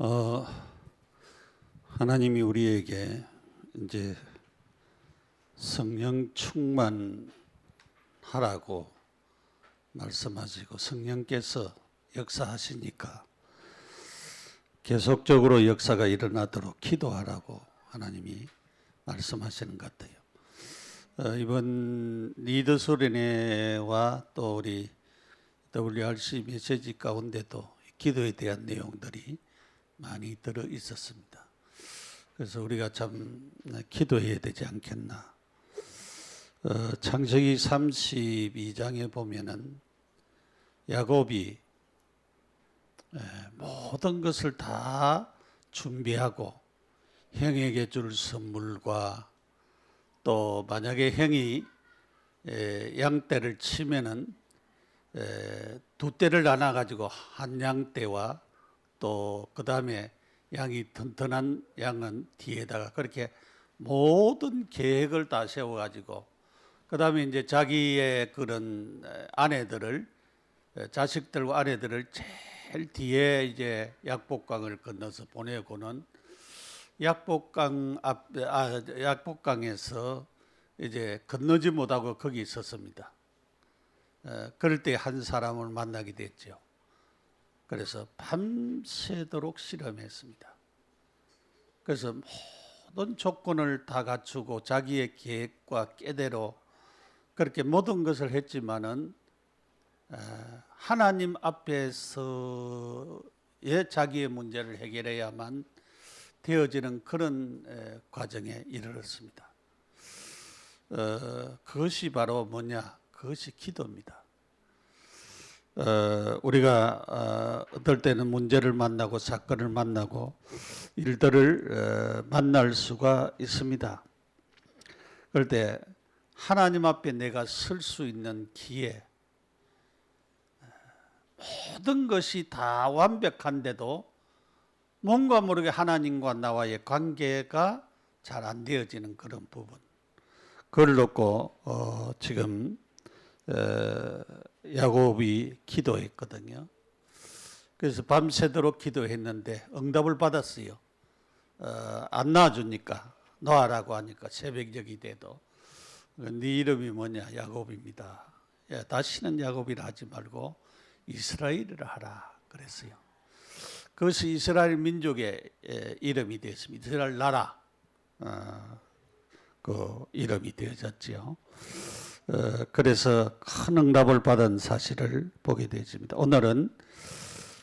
어, 하나님이 우리에게 이제 성령 충만하라고 말씀하시고 성령께서 역사하시니까 계속적으로 역사가 일어나도록 기도하라고 하나님이 말씀하시는 것 같아요. 이번 리더 수련회와 또 우리 WRC 메시지 가운데도 기도에 대한 내용들이 많이 들어 있었습니다. 그래서 우리가 참 기도해야 되지 않겠나. 창세기 32장에 보면은 야곱이 모든 것을 다 준비하고 형에게 줄 선물과 또 만약에 형이 양떼를 치면은 두 떼를 나눠 가지고 한 양떼와 또 그 다음에 양이 튼튼한 양은 뒤에다가 그렇게 모든 계획을 다 세워 가지고 그 다음에 이제 자기의 그런 아내들을 자식들과 아내들을 제일 뒤에 이제 약복강을 건너서 보내고는 약복강에서 이제 건너지 못하고 거기 있었습니다. 그럴 때 한 사람을 만나게 됐죠. 그래서 밤새도록 실험했습니다. 그래서 모든 조건을 다 갖추고 자기의 계획과 깨대로 그렇게 모든 것을 했지만은 하나님 앞에서의 자기의 문제를 해결해야만 되어지는 그런 과정에 이르렀습니다. 그것이 바로 뭐냐? 그것이 기도입니다. 우리가 어떨 때는 문제를 만나고 사건을 만나고 일들을 만날 수가 있습니다. 그럴 때 하나님 앞에 내가 설 수 있는 기회, 모든 것이 다 완벽한데도 뭔가 모르게 하나님과 나와의 관계가 잘 안 되어지는 그런 부분. 그걸 놓고 지금 야곱이 기도했거든요. 그래서 밤새도록 기도했는데 응답을 받았어요. 안 낳아주니까 놓아라고 하니까 새벽녘이 돼도 네 이름이 뭐냐? 야곱입니다. 야, 다시는 야곱이라 하지 말고 이스라엘이라 하라 그랬어요. 그것이 이스라엘 민족의 이름이 되었습니다. 이스라엘 나라 그 이름이 되어졌죠. 그래서 큰 응답을 받은 사실을 보게 되었습니다. 오늘은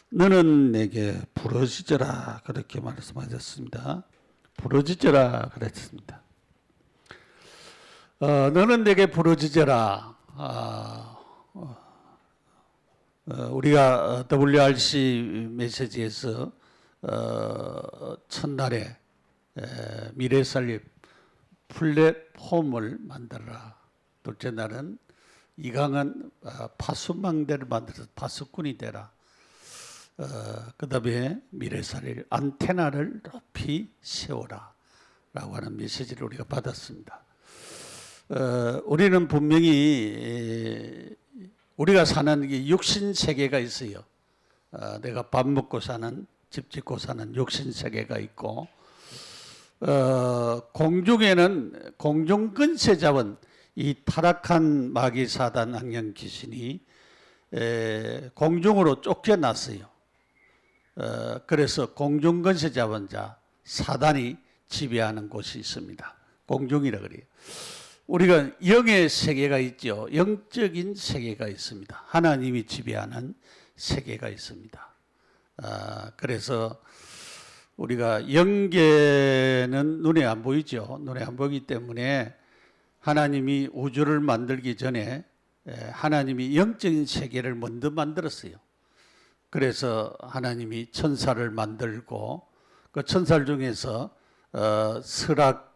너는 내게 부르짖어라 그렇게 말씀하셨습니다. 부르짖어라 그랬습니다. 너는 내게 부르짖어라. 우리가 WRC 메시지에서 첫날에 미래살립 플랫폼을 만들어라. 둘째 날은 이강은 파수망대를 만들어서 파수꾼이 되라. 그 다음에 미래살립 안테나를 높이 세워라 라고 하는 메시지를 우리가 받았습니다. 우리는 분명히 우리가 사는 육신 세계가 있어요. 내가 밥 먹고 사는, 집 짓고 사는 육신 세계가 있고 공중에는 공중 근세 잡은 이 타락한 마귀 사단 악령 귀신이 공중으로 쫓겨났어요. 그래서 공중 근세 잡은 자 사단이 지배하는 곳이 있습니다. 공중이라 그래요. 우리가 영의 세계가 있죠. 영적인 세계가 있습니다. 하나님이 지배하는 세계가 있습니다. 그래서 우리가 영계는 눈에 안 보이죠. 눈에 안 보이기 때문에 하나님이 우주를 만들기 전에 하나님이 영적인 세계를 먼저 만들었어요. 그래서 하나님이 천사를 만들고 그 천사 중에서 설악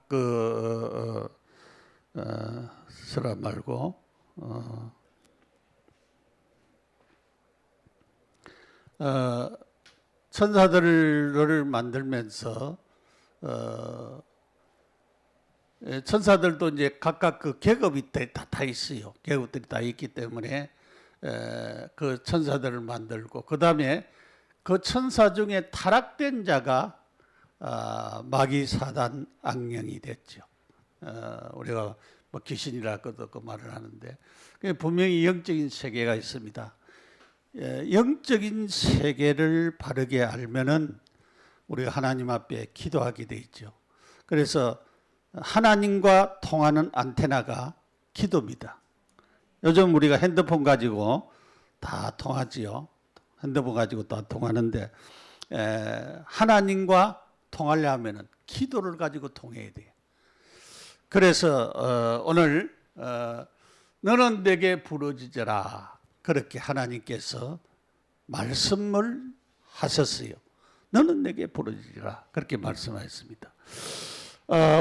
설악 말고 천사들을 만들면서 천사들도 이제 각각 그 계급이 다 있어요. 계급들이 다 있기 때문에 그 천사들을 만들고 그 다음에 그 천사 중에 타락된 자가 마귀 사단 악령이 됐죠. 우리가 뭐 귀신이라고도 그 말을 하는데 분명히 영적인 세계가 있습니다. 영적인 세계를 바르게 알면은 우리가 하나님 앞에 기도하게 돼 있죠. 그래서 하나님과 통하는 안테나가 기도입니다. 요즘 우리가 핸드폰 가지고 다 통하지요. 핸드폰 가지고 다 통하는데 하나님과 통하려면은 기도를 가지고 통해야 돼요. 그래서 오늘 너는 내게 부르짖으라 그렇게 하나님께서 말씀을 하셨어요. 너는 내게 부르짖으라 그렇게 말씀하셨습니다.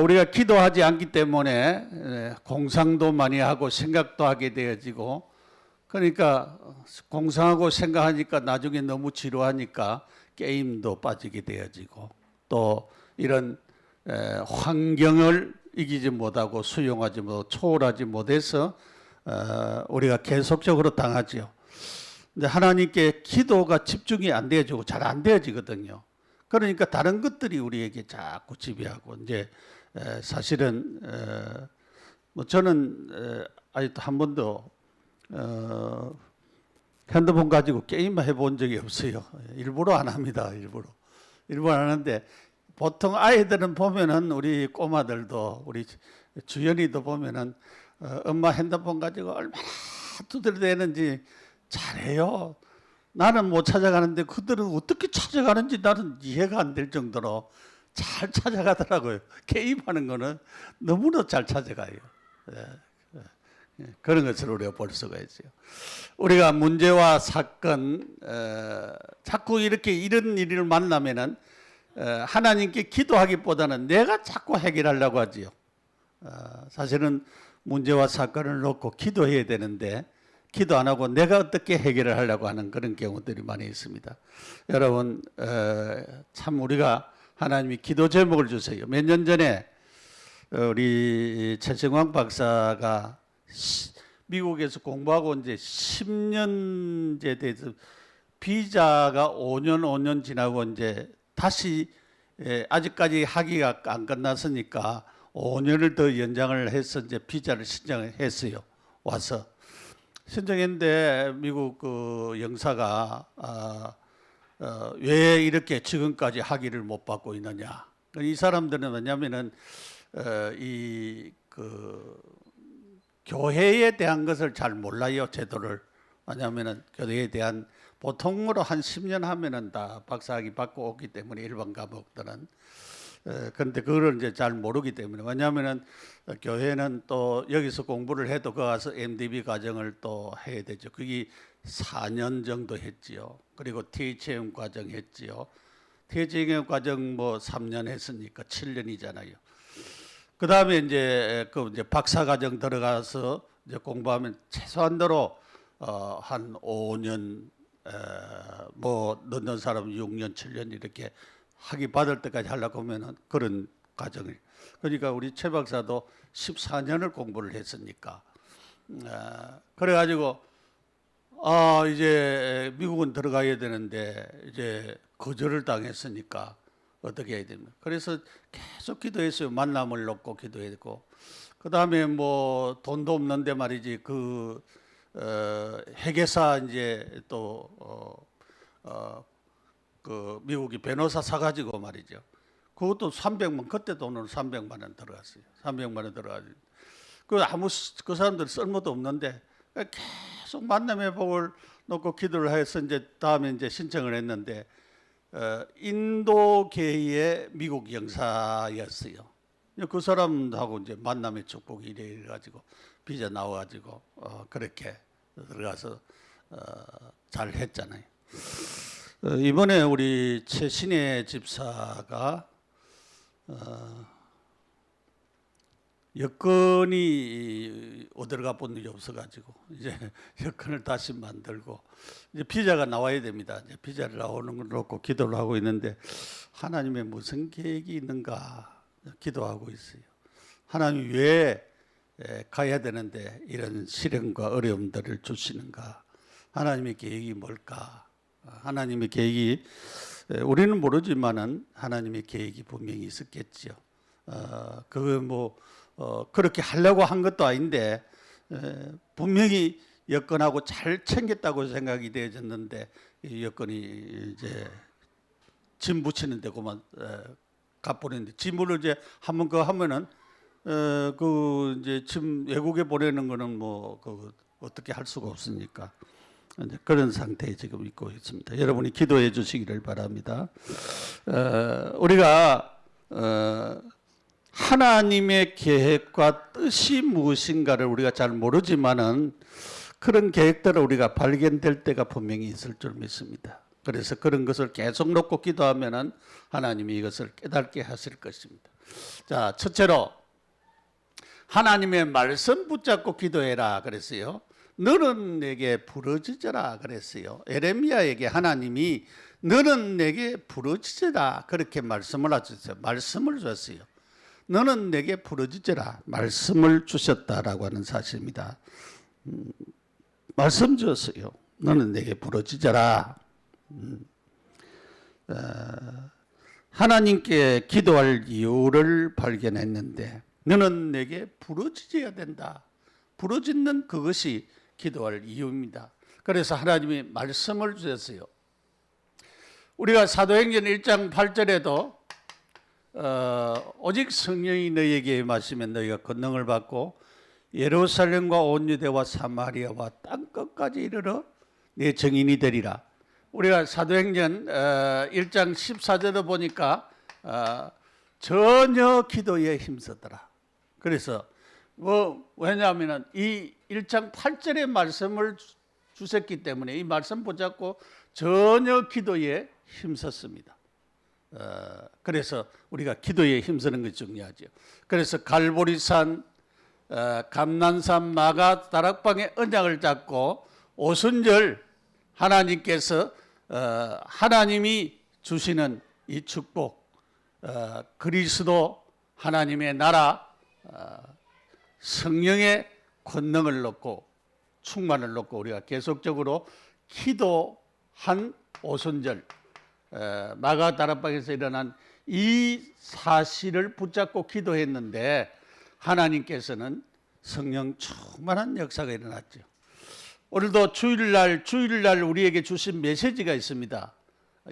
우리가 기도하지 않기 때문에 공상도 많이 하고 생각도 하게 되어지고, 그러니까 공상하고 생각하니까 나중에 너무 지루하니까 게임도 빠지게 되어지고, 또 이런 환경을 이기지 못하고 수용하지 못하고 초월하지 못해서 우리가 계속적으로 당하죠. 근데 하나님께 기도가 집중이 안 되어지고 잘 안 되어지거든요. 그러니까 다른 것들이 우리에게 자꾸 지배하고, 이제 사실은 뭐 저는 아직도 한 번도 핸드폰 가지고 게임만 해본 적이 없어요. 일부러 안 합니다. 일부러 안 하는데, 보통 아이들은 보면은, 우리 꼬마들도, 우리 주연이도 보면은 엄마 핸드폰 가지고 얼마나 두들대는지 잘해요. 나는 못 찾아가는데 그들은 어떻게 찾아가는지 나는 이해가 안 될 정도로 잘 찾아가더라고요. 게임하는 거는 너무나 잘 찾아가요. 그런 것을 우리가 볼 수가 있어요. 우리가 문제와 사건, 자꾸 이렇게 이런 일을 만나면은 하나님께 기도하기보다는 내가 자꾸 해결하려고 하지요. 사실은 문제와 사건을 놓고 기도해야 되는데 기도 안 하고 내가 어떻게 해결을 하려고 하는 그런 경우들이 많이 있습니다. 여러분, 참 우리가 하나님이 기도 제목을 주세요. 몇 년 전에 우리 최승광 박사가 미국에서 공부하고 이제 10년째 돼서 비자가 5년 지나고 이제 다시 아직까지 학위가 안 끝났으니까 5년을 더 연장을 해서 이제 비자를 신청을 했어요. 와서 신청했는데 미국 그 영사가 왜 이렇게 지금까지 학위를 못 받고 있느냐. 이 사람들은 뭐냐면은 이 그 교회에 대한 것을 잘 몰라요, 제도를. 왜냐하면은 교회에 대한 보통으로 한 10년 하면은 다 박사학위 받고 오기 때문에 일반 과목들은. 그런데 그걸 이제 잘 모르기 때문에, 왜냐하면은 교회는 또 여기서 공부를 해도 그 가서 MDB 과정을 또 해야 되죠. 그게 4년 정도 했지요. 그리고 THM 과정 했지요. THM 과정 뭐 3년 했으니까 7년이잖아요. 그 다음에 이제 이제 박사 과정 들어가서 이제 공부하면 최소한도로 한 5년, 뭐 넣는 사람은 6년, 7년 이렇게 학위 받을 때까지 하려고 하면은 그런 과정을. 그러니까 우리 최 박사도 14년을 공부를 했으니까. 그래가지고 이제 미국은 들어가야 되는데 이제 거절을 당했으니까 어떻게 해야 됩니까? 그래서 계속 기도했어요. 만남을 놓고 기도했고, 그 다음에 뭐 돈도 없는데 말이지 그 회계사 이제 또 그 미국이 변호사 사가지고 말이죠. 그것도 300만, 그때 돈으로 300만 원 들어갔어요. 300만 원 들어가지고 그 사람들 쓸모도 없는데 계속 만남의 복을 놓고 기도를 해서 이제 다음에 이제 신청을 했는데 인도계의 미국 영사였어요. 그 사람하고 이제 만남의 축복이 이래 가지고 비자 나와가지고 그렇게 들어가서 잘 했잖아요. 이번에 우리 최신혜 집사가 여건이 어디가 본 일이 없어가지고 이제 여건을 다시 만들고 이제 비자가 나와야 됩니다. 이제 비자를 나오는 걸 놓고 기도를 하고 있는데 하나님의 무슨 계획이 있는가 기도하고 있어요. 하나님이 왜 가야 되는데 이런 시련과 어려움들을 주시는가? 하나님의 계획이 뭘까? 하나님의 계획이 우리는 모르지만은 하나님의 계획이 분명히 있었겠죠. 그거 뭐 그렇게 하려고 한 것도 아닌데 분명히 여건하고 잘 챙겼다고 생각이 되어졌는데 이 여건이 이제 짐 붙이는 데고만 갚보는데 짐을 이제 한번 그거 하면은 그 이제 짐 외국에 보내는 거는 뭐 그 어떻게 할 수가 없으니까 이제 그런 상태에 지금 있고 있습니다. 여러분이 기도해 주시기를 바랍니다. 우리가 하나님의 계획과 뜻이 무엇인가를 우리가 잘 모르지만은 그런 계획대로 우리가 발견될 때가 분명히 있을 줄 믿습니다. 그래서 그런 것을 계속 놓고 기도하면은 하나님이 이것을 깨닫게 하실 것입니다. 자, 첫째로 하나님의 말씀 붙잡고 기도해라 그랬어요. 너는 내게 부르짖으라 그랬어요. 에레미야에게 하나님이 너는 내게 부르짖으라 그렇게 말씀을 하셨어요. 말씀을 주셨어요. 너는 내게 부르짖으라 말씀을 주셨다라고 하는 사실입니다. 말씀 주었어요. 너는 내게 부르짖으라. 하나님께 기도할 이유를 발견했는데 너는 내게 부르짖어야 된다. 부르짖는 그것이 기도할 이유입니다. 그래서 하나님이 말씀을 주셨어요. 우리가 사도행전 1장 8절에도 오직 성령이 너희에게 임하시면 너희가 권능을 받고 예루살렘과 온 유대와 사마리아와 땅끝까지 이르러 내 증인이 되리라. 우리가 사도행전 1장 14절을 보니까 전혀 기도에 힘쓰더라. 그래서 왜냐하면 이 1장 8절의 말씀을 주셨기 때문에 이 말씀 붙잡고 전혀 기도에 힘썼습니다. 그래서 우리가 기도에 힘쓰는 것이 중요하죠. 그래서 갈보리산, 감난산, 마가 다락방의 언약을 잡고 오순절 하나님께서 하나님이 주시는 이 축복, 그리스도 하나님의 나라, 성령의 권능을 넣고 충만을 넣고 우리가 계속적으로 기도한 오순절, 마가 다락방에서 일어난 이 사실을 붙잡고 기도했는데 하나님께서는 성령 충만한 역사가 일어났죠. 오늘도 주일날 우리에게 주신 메시지가 있습니다.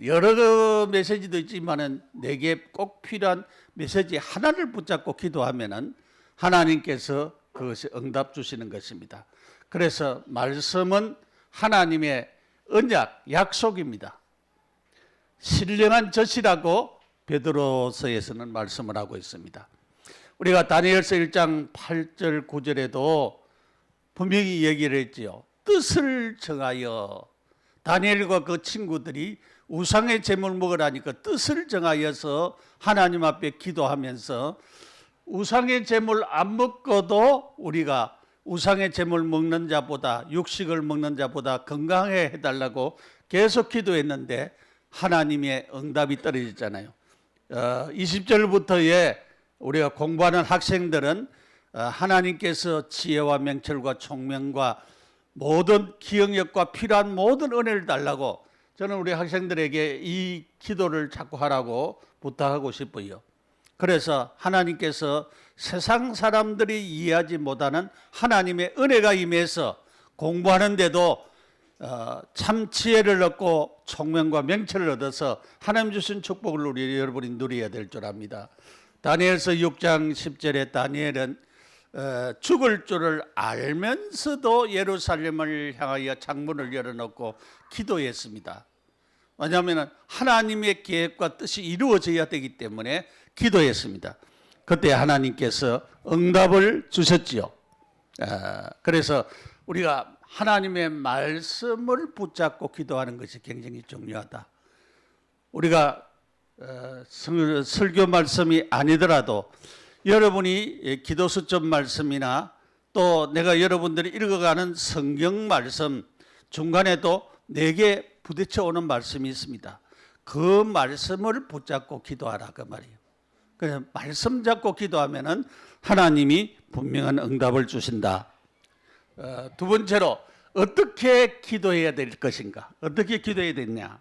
여러 메시지도 있지만은 내게 꼭 필요한 메시지 하나를 붙잡고 기도하면은 하나님께서 그것이 응답 주시는 것입니다. 그래서 말씀은 하나님의 언약, 약속입니다. 신령한 젖이라고 베드로서에서는 말씀을 하고 있습니다. 우리가 다니엘서 1장 8절 9절에도 분명히 얘기를 했지요. 뜻을 정하여 다니엘과 그 친구들이 우상의 제물 먹으라니까 뜻을 정하여서 하나님 앞에 기도하면서 우상의 제물 안 먹고도 우리가 우상의 제물 먹는 자보다 육식을 먹는 자보다 건강해 해달라고 계속 기도했는데 하나님의 응답이 떨어졌잖아요. 20절부터의 우리가 공부하는 학생들은 하나님께서 지혜와 명철과 총명과 모든 기억력과 필요한 모든 은혜를 달라고 저는 우리 학생들에게 이 기도를 자꾸 하라고 부탁하고 싶어요. 그래서 하나님께서 세상 사람들이 이해하지 못하는 하나님의 은혜가 임해서 공부하는데도 참 지혜를 얻고 총명과 명철을 얻어서 하나님 주신 축복을 우리 여러분이 누려야 될 줄 압니다. 다니엘서 6장 10절에 다니엘은 죽을 줄을 알면서도 예루살렘을 향하여 창문을 열어놓고 기도했습니다. 왜냐하면 하나님의 계획과 뜻이 이루어져야 되기 때문에 기도했습니다. 그때 하나님께서 응답을 주셨지요. 그래서 우리가 하나님의 말씀을 붙잡고 기도하는 것이 굉장히 중요하다. 우리가 설교 말씀이 아니더라도 여러분이 기도 수첩 말씀이나 또 내가 여러분들이 읽어가는 성경 말씀 중간에도 내게 부딪혀 오는 말씀이 있습니다. 그 말씀을 붙잡고 기도하라 그 말이에요. 그래서 말씀 잡고 기도하면은 하나님이 분명한 응답을 주신다. 두 번째로 어떻게 기도해야 될 것인가? 어떻게 기도해야 되냐?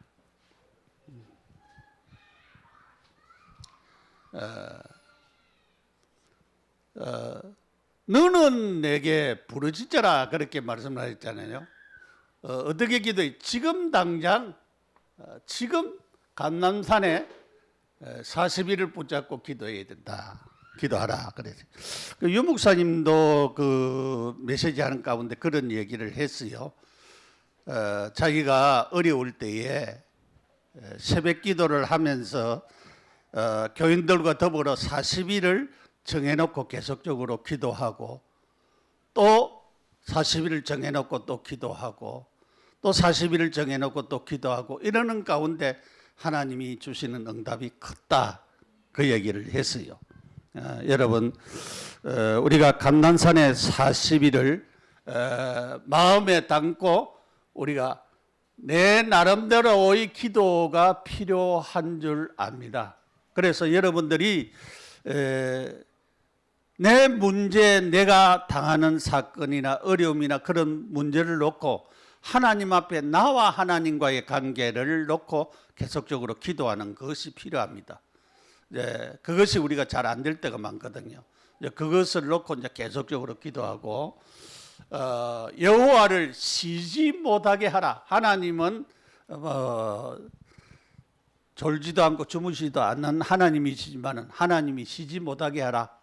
너는 내게 부르짖어라 그렇게 말씀하셨잖아요. 어떻게 기도해? 지금 당장 지금 감람산에 40일을 붙잡고 기도해야 된다. 기도하라 그래서 유 목사님도 그 메시지 하는 가운데 그런 얘기를 했어요. 자기가 어려울 때에 새벽 기도를 하면서 교인들과 더불어 40일을 정해놓고 계속적으로 기도하고 또 40일을 정해놓고 또 기도하고 또 40일을 정해놓고 또 기도하고 이러는 가운데 하나님이 주시는 응답이 컸다. 그 얘기를 했어요. 여러분 우리가 감난산의 40일을 마음에 담고 우리가 내 나름대로의 기도가 필요한 줄 압니다. 그래서 여러분들이 내 문제, 내가 당하는 사건이나 어려움이나 그런 문제를 놓고 하나님 앞에 나와 하나님과의 관계를 놓고 계속적으로 기도하는 것이 필요합니다. 그것이 우리가 잘 안 될 때가 많거든요. 그것을 놓고 이제 계속적으로 기도하고 여호와를 쉬지 못하게 하라. 하나님은 졸지도 않고 주무시지도 않는 하나님이시지만 하나님이 쉬지 못하게 하라.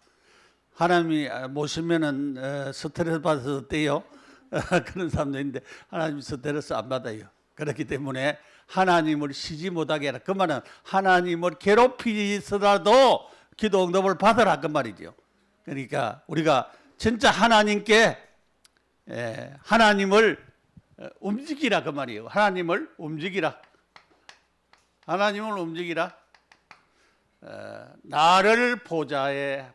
하나님이 모시면은 스트레스 받아서 어때요? 그런 사람도 있는데 하나님 스트레스 안 받아요. 그렇기 때문에 하나님을 쉬지 못하게 하라. 그 말은 하나님을 괴롭히더라도 기도 응답을 받으라 그 말이죠. 그러니까 우리가 진짜 하나님께 하나님을 움직이라 그 말이에요. 하나님을 움직이라. 하나님을 움직이라. 나를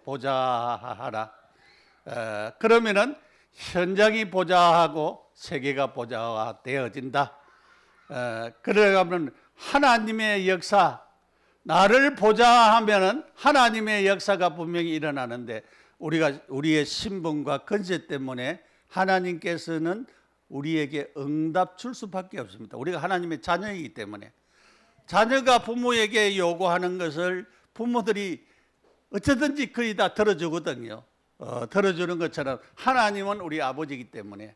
보좌하라. 그러면은 현장이 보좌하고 세계가 보좌가 되어진다. 그러면 하나님의 역사, 나를 보좌하면은 하나님의 역사가 분명히 일어나는데 우리의 신분과 권세 때문에 하나님께서는 우리에게 응답 줄 수밖에 없습니다. 우리가 하나님의 자녀이기 때문에 자녀가 부모에게 요구하는 것을 부모들이 어쩌든지 거의 다 들어주거든요. 들어주는 것처럼 하나님은 우리 아버지이기 때문에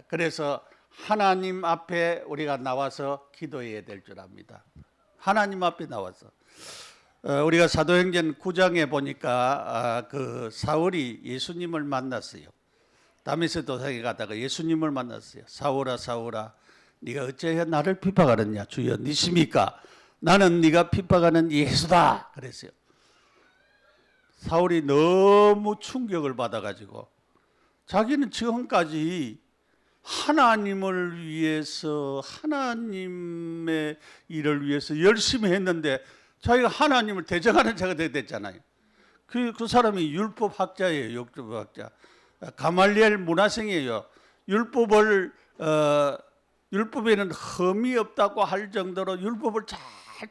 그래서 하나님 앞에 우리가 나와서 기도해야 될 줄 압니다. 하나님 앞에 나와서 우리가 사도행전 9장에 보니까 그 사울이 예수님을 만났어요. 다메섹 도상에 가다가 예수님을 만났어요. 사울아 사울아 네가 어찌하여 나를 핍박하느냐. 주여 니십니까? 나는 네가 핍박하는 예수다 그랬어요. 사울이 너무 충격을 받아가지고 자기는 지금까지 하나님을 위해서 하나님의 일을 위해서 열심히 했는데 자기가 하나님을 대적하는 자가 됐잖아요. 그 사람이 율법학자예요. 율법학자. 가말리엘 문화생이에요. 율법에는 흠이 없다고 할 정도로 율법을 잘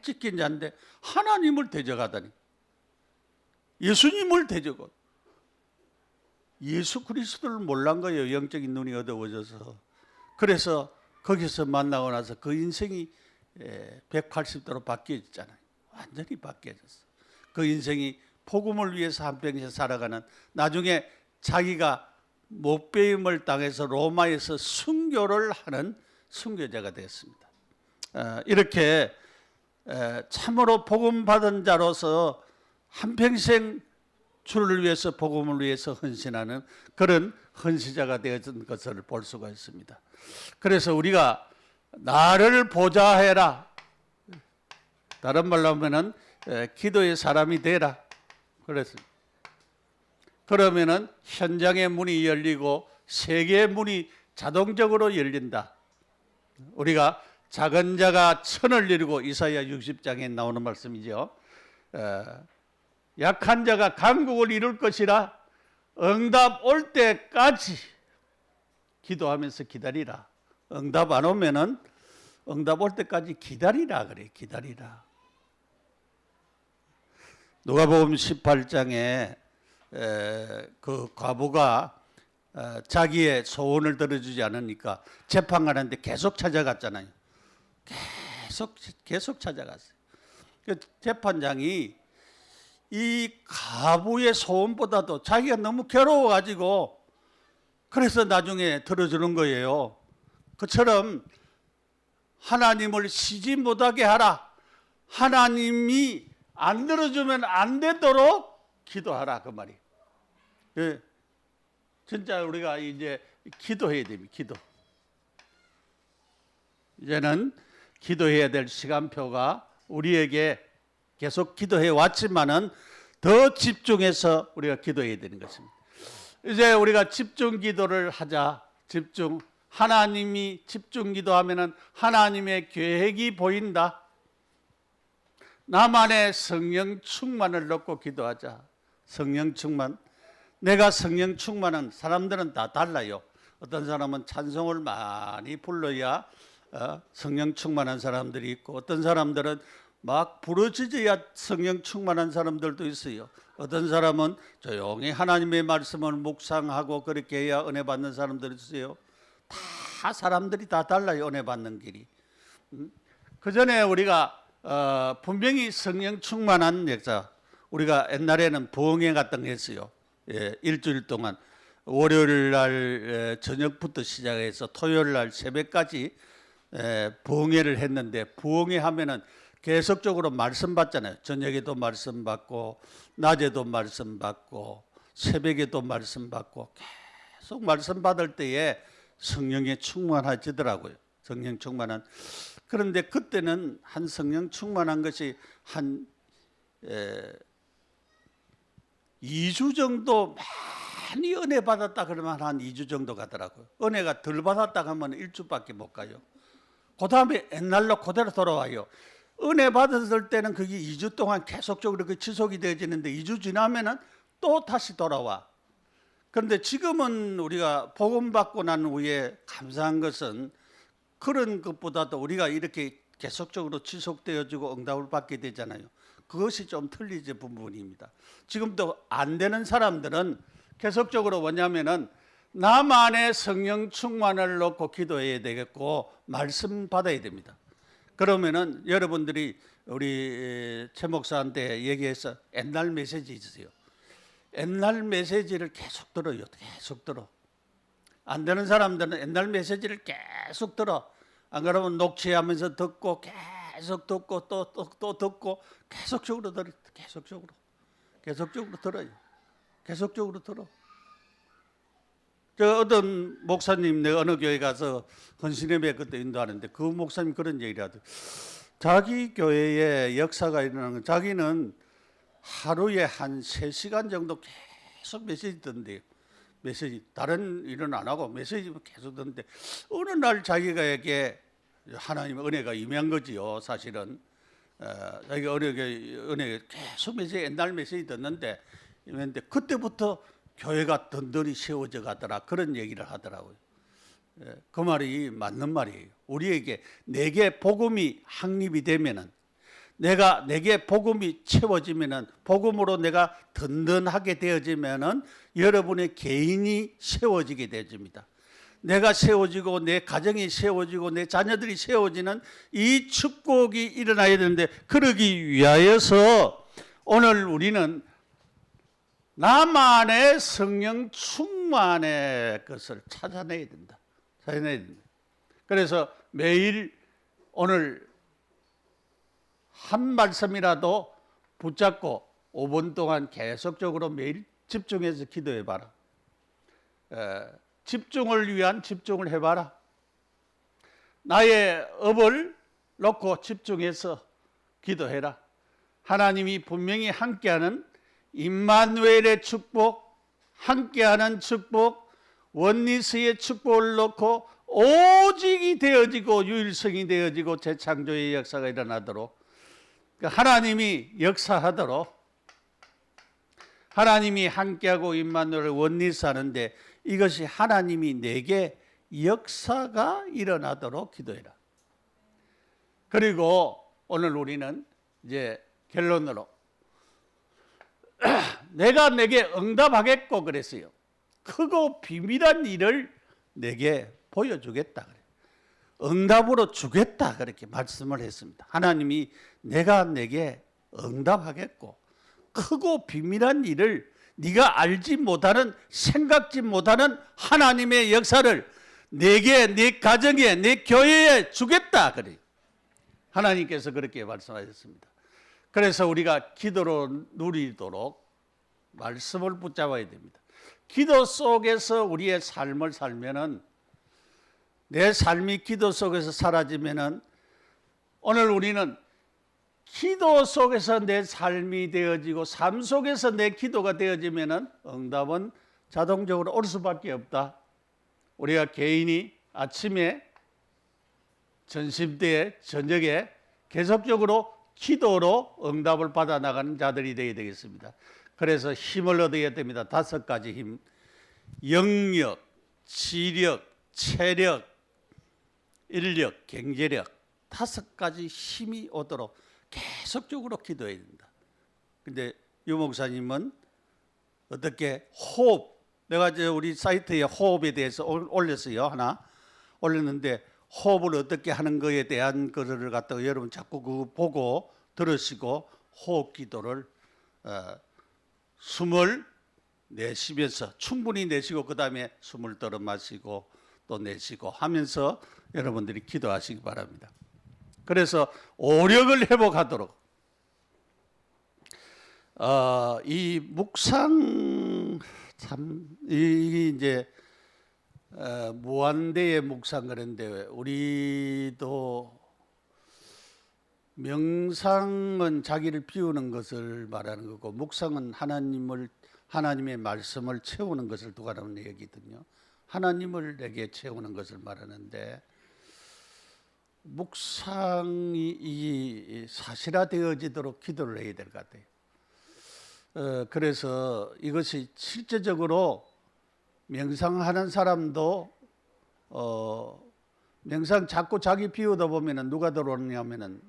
지킨 자인데 하나님을 대적하다니. 예수님을 대적하고 예수 그리스도를 몰란 거예요. 영적인 눈이 어두워져서. 그래서 거기서 만나고 나서 그 인생이 180도로 바뀌어졌잖아요. 완전히 바뀌어졌어. 그 인생이 복음을 위해서 한평생 살아가는 나중에 자기가 못배임을 당해서 로마에서 순교를 하는 순교자가 되었습니다. 이렇게 참으로 복음 받은 자로서 한평생 주를 위해서 복음을 위해서 헌신하는 그런 헌신자가 되어진 것을 볼 수가 있습니다. 그래서 우리가 나를 보좌해라. 다른 말로 하면은 기도의 사람이 되라. 그러면은 현장의 문이 열리고 세계의 문이 자동적으로 열린다. 우리가 작은 자가 천을 이루고 이사야 60장에 나오는 말씀이죠. 약한 자가 강국을 이룰 것이라. 응답 올 때까지 기도하면서 기다리라. 응답 안 오면은 응답 올 때까지 기다리라 그래. 기다리라. 누가복음 18장에 그 과부가 자기의 소원을 들어주지 않으니까 재판관한테 계속 찾아갔잖아요. 계속 찾아갔어요. 그 재판장이 이 가부의 소원보다도 자기가 너무 괴로워가지고 그래서 나중에 들어주는 거예요. 그처럼 하나님을 쉬지 못하게 하라. 하나님이 안 들어주면 안 되도록 기도하라 그 말이. 예, 진짜 우리가 이제 기도해야 됩니다. 기도. 이제는 기도해야 될 시간표가 우리에게 계속 기도해 왔지만은 더 집중해서 우리가 기도해야 되는 것입니다. 이제 우리가 집중 기도를 하자. 집중. 하나님이 집중 기도하면은 하나님의 계획이 보인다. 나만의 성령 충만을 넣고 기도하자. 성령 충만. 내가 성령 충만한 사람들은 다 달라요. 어떤 사람은 찬송을 많이 불러야 성령 충만한 사람들이 있고, 어떤 사람들은 막 부르짖어야 성령 충만한 사람들도 있어요. 어떤 사람은 조용히 하나님의 말씀을 묵상하고 그렇게 해야 은혜 받는 사람들이 있어요. 다 사람들이 다 달라요. 은혜 받는 길이. 그 전에 우리가 분명히 성령 충만한 역사, 우리가 옛날에는 부흥회 같은 거 했어요. 예, 일주일 동안 월요일 날 저녁부터 시작해서 토요일 날 새벽까지 부흥회를 했는데, 부흥회 하면은 계속적으로 말씀 받잖아요. 저녁에도 말씀 받고 낮에도 말씀 받고 새벽에도 말씀 받고 계속 말씀 받을 때에 성령에 충만해지더라고요. 성령 충만한. 그런데 그때는 한 성령 충만한 것이 한 2주 정도 많이 은혜 받았다 그러면 한 2주 정도 가더라고요. 은혜가 덜 받았다 하면 1주밖에 못 가요. 그 다음에 옛날로 그대로 돌아와요. 은혜 받았을 때는 그게 2주 동안 계속적으로 그 지속이 되어지는데 2주 지나면은 또 다시 돌아와. 그런데 지금은 우리가 복음 받고 난 후에 감사한 것은 그런 것보다도 우리가 이렇게 계속적으로 지속되어지고 응답을 받게 되잖아요. 그것이 좀 틀리지 부분입니다. 지금도 안 되는 사람들은 계속적으로 뭐냐면은 나만의 성령 충만을 놓고 기도해야 되겠고 말씀 받아야 됩니다. 그러면은 여러분들이 우리 최 목사한테 얘기해서 옛날 메시지 있으세요. 옛날 메시지를 계속 들어요. 계속 들어. 안 되는 사람들은 옛날 메시지를 계속 들어. 안 그러면 녹취하면서 듣고 계속 듣고 또 듣고 계속적으로 들어. 계속적으로 들어요. 계속적으로 들어. 저 어떤 목사님, 내가 어느 교회 가서 헌신예배 그때 인도하는데 그 목사님 그런 얘기를 하더라고요. 자기 교회에 역사가 일어나는 건 자기는 하루에 한 3시간 정도 계속 메시지 듣는데요. 메시지, 다른 일은 안 하고 메시지 계속 듣는데 어느 날 자기가에게 하나님의 은혜가 임한 거지요. 사실은 자기가 은혜 계속 메시지, 옛날 메시지 듣는데 그때부터 교회가 든든히 세워져 가더라. 그런 얘기를 하더라고요. 그 말이 맞는 말이에요. 우리에게 내게 복음이 확립이 되면은, 내게 복음이 채워지면은, 복음으로 내가 든든하게 되어지면은 여러분의 개인이 세워지게 되어집니다. 내가 세워지고 내 가정이 세워지고 내 자녀들이 세워지는 이 축복이 일어나야 되는데, 그러기 위하여서 오늘 우리는 나만의 성령 충만의 것을 찾아내야 된다. 그래서 매일 오늘 한 말씀이라도 붙잡고 5분 동안 계속적으로 매일 집중해서 기도해봐라. 집중을 위한 집중을 해봐라. 나의 업을 놓고 집중해서 기도해라. 하나님이 분명히 함께하는 임마누엘의 축복, 함께하는 축복, 원리스의 축복을 놓고 오직이 되어지고 유일성이 되어지고 재창조의 역사가 일어나도록, 하나님이 역사하도록, 하나님이 함께하고 임마누엘 원리스 하는데 이것이 하나님이 내게 역사가 일어나도록 기도해라. 그리고 오늘 우리는 이제 결론으로 내가 내게 응답하겠고 그랬어요. 크고 비밀한 일을 내게 보여주겠다. 응답으로 주겠다. 그렇게 말씀을 했습니다. 하나님이 내가 내게 응답하겠고 크고 비밀한 일을 네가 알지 못하는 생각지 못하는 하나님의 역사를 내게 네 가정에 내 교회에 주겠다. 그래. 하나님께서 그렇게 말씀하셨습니다. 그래서 우리가 기도로 누리도록 말씀을 붙잡아야 됩니다. 기도 속에서 우리의 삶을 살면은 내 삶이 기도 속에서 사라지면은 오늘 우리는 기도 속에서 내 삶이 되어지고 삶 속에서 내 기도가 되어지면은 응답은 자동적으로 올 수밖에 없다. 우리가 개인이 아침에 점심때에 저녁에 계속적으로 기도로 응답을 받아 나가는 자들이 되어야 되겠습니다. 그래서 힘을 얻어야 됩니다. 5가지 힘. 영력, 지력, 체력, 인력, 경제력 5가지 힘이 오도록 계속적으로 기도해야 된다. 근데 유 목사님은 어떻게 호흡, 내가 우리 사이트에 호흡에 대해서 올렸어요. 하나 올렸는데 호흡을 어떻게 하는 거에 대한 거를 갖다가 여러분 자꾸 그거 보고 들으시고 호흡 기도를 숨을 내쉬면서 충분히 내쉬고 그 다음에 숨을 들어 마시고 또 내쉬고 하면서 여러분들이 기도하시기 바랍니다. 그래서 오력을 회복하도록 이 묵상 참 이게 이제 무한대의 묵상 그런데 우리도 명상은 자기를 비우는 것을 말하는 거고 묵상은 하나님의 말씀을 채우는 것을 두고하는 얘기거든요. 하나님을 내게 채우는 것을 말하는데 묵상이 사실화되어지도록 기도를 해야 될 것 같아요. 그래서 이것이 실제적으로 명상하는 사람도 명상 자꾸 자기 비우다 보면은 누가 들어오냐면은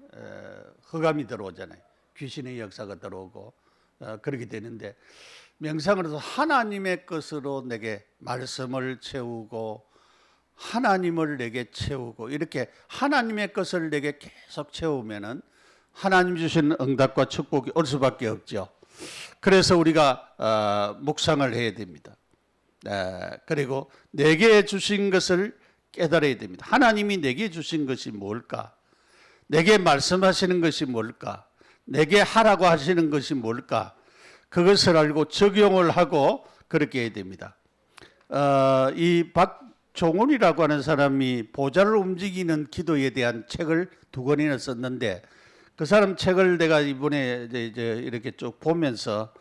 흑암이 들어오잖아요. 귀신의 역사가 들어오고 그렇게 되는데 명상을 해서 하나님의 것으로 내게 말씀을 채우고 하나님을 내게 채우고 이렇게 하나님의 것을 내게 계속 채우면은 하나님 주신 응답과 축복이 올 수밖에 없죠. 그래서 우리가 묵상을 해야 됩니다. 그리고 내게 주신 것을 깨달아야 됩니다. 하나님이 내게 주신 것이 뭘까? 내게 말씀하시는 것이 뭘까? 내게 하라고 하시는 것이 뭘까? 그것을 알고 적용을 하고 그렇게 해야 됩니다. 이 박종훈이라고 하는 사람이 보좌를 움직이는 기도에 대한 책을 2권이나 썼는데 그 사람 책을 내가 이번에 이제 이렇게 쭉 보면서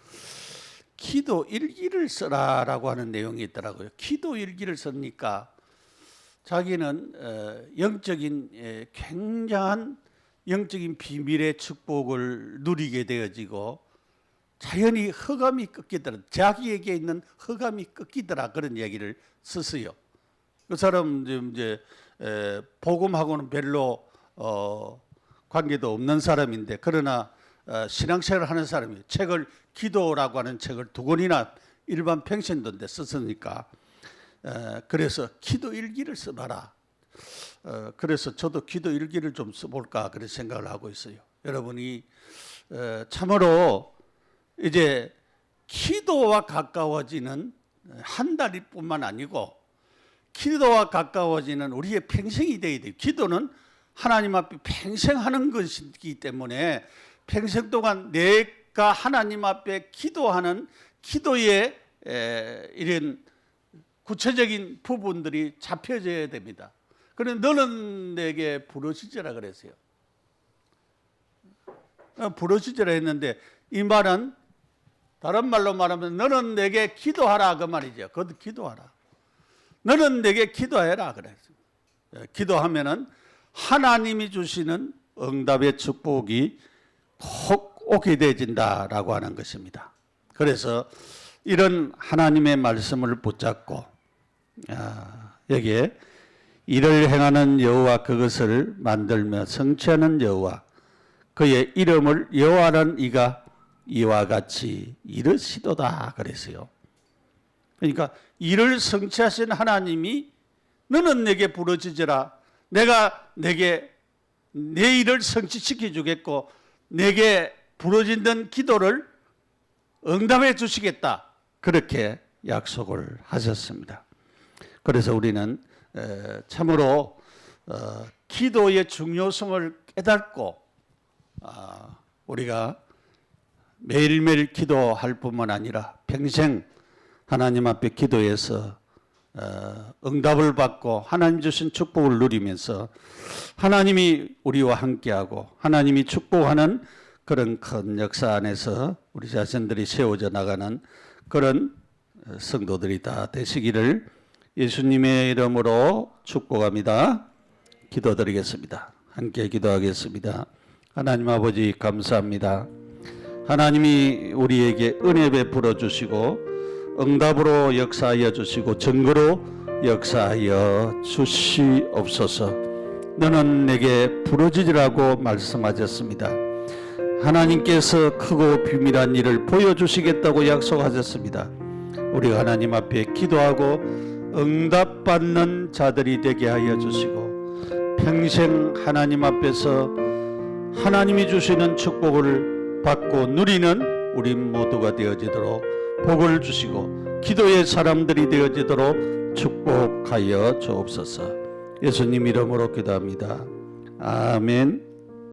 기도 일기를 써라라고 하는 내용이 있더라고요. 기도 일기를 쓰니까 자기는 영적인 굉장한 영적인 비밀의 축복을 누리게 되어지고 자연히 흑암이 꺾이더라. 자기에게 있는 흑암이 꺾이더라. 그런 얘기를 썼어요. 그 사람 이제 복음하고는 별로 관계도 없는 사람인데 그러나 신앙생활을 하는 사람이에요. 책을 기도라고 하는 책을 2권이나 일반 평신도인데 썼으니까 그래서 기도 일기를 써봐라. 그래서 저도 기도 일기를 좀 써볼까 그런 생각을 하고 있어요. 여러분이 참으로 이제 기도와 가까워지는 한 달뿐만 아니고 기도와 가까워지는 우리의 평생이 되어야 돼요. 기도는 하나님 앞에 평생 하는 것이기 때문에 평생 동안 내가 하나님 앞에 기도하는 기도의 이런 구체적인 부분들이 잡혀져야 됩니다. 그런데 너는 내게 부르짖으라 그랬어요. 부르짖으라 했는데 이 말은 다른 말로 말하면 너는 내게 기도하라 그 말이죠. 그것도 기도하라. 너는 내게 기도해라 그랬어요. 기도하면은 하나님이 주시는 응답의 축복이 꼭 오게 되어진다라고 하는 것입니다. 그래서 이런 하나님의 말씀을 붙잡고 여기에 이를 행하는 여호와 그것을 만들며 성취하는 여호와 그의 이름을 여호와는 이가 이와 같이 이르시도다 그랬어요. 그러니까 일을 성취하신 하나님이 너는 내게 부르짖으라. 내가 내게 내 일을 성취시켜 주겠고 내게 부르짖는 기도를 응답해 주시겠다. 그렇게 약속을 하셨습니다. 그래서 우리는 참으로 기도의 중요성을 깨닫고 우리가 매일매일 기도할 뿐만 아니라 평생 하나님 앞에 기도해서 응답을 받고 하나님 주신 축복을 누리면서 하나님이 우리와 함께하고 하나님이 축복하는 그런 큰 역사 안에서 우리 자신들이 세워져 나가는 그런 성도들이 다 되시기를 예수님의 이름으로 축복합니다. 기도드리겠습니다. 함께 기도하겠습니다. 하나님 아버지 감사합니다. 하나님이 우리에게 은혜 베풀어 주시고 응답으로 역사하여 주시고 증거로 역사하여 주시옵소서. 너는 내게 부르짖으라고 말씀하셨습니다. 하나님께서 크고 비밀한 일을 보여주시겠다고 약속하셨습니다. 우리가 하나님 앞에 기도하고 응답받는 자들이 되게 하여 주시고 평생 하나님 앞에서 하나님이 주시는 축복을 받고 누리는 우리 모두가 되어지도록 복을 주시고 기도의 사람들이 되어지도록 축복하여 주옵소서. 예수님 이름으로 기도합니다. 아멘.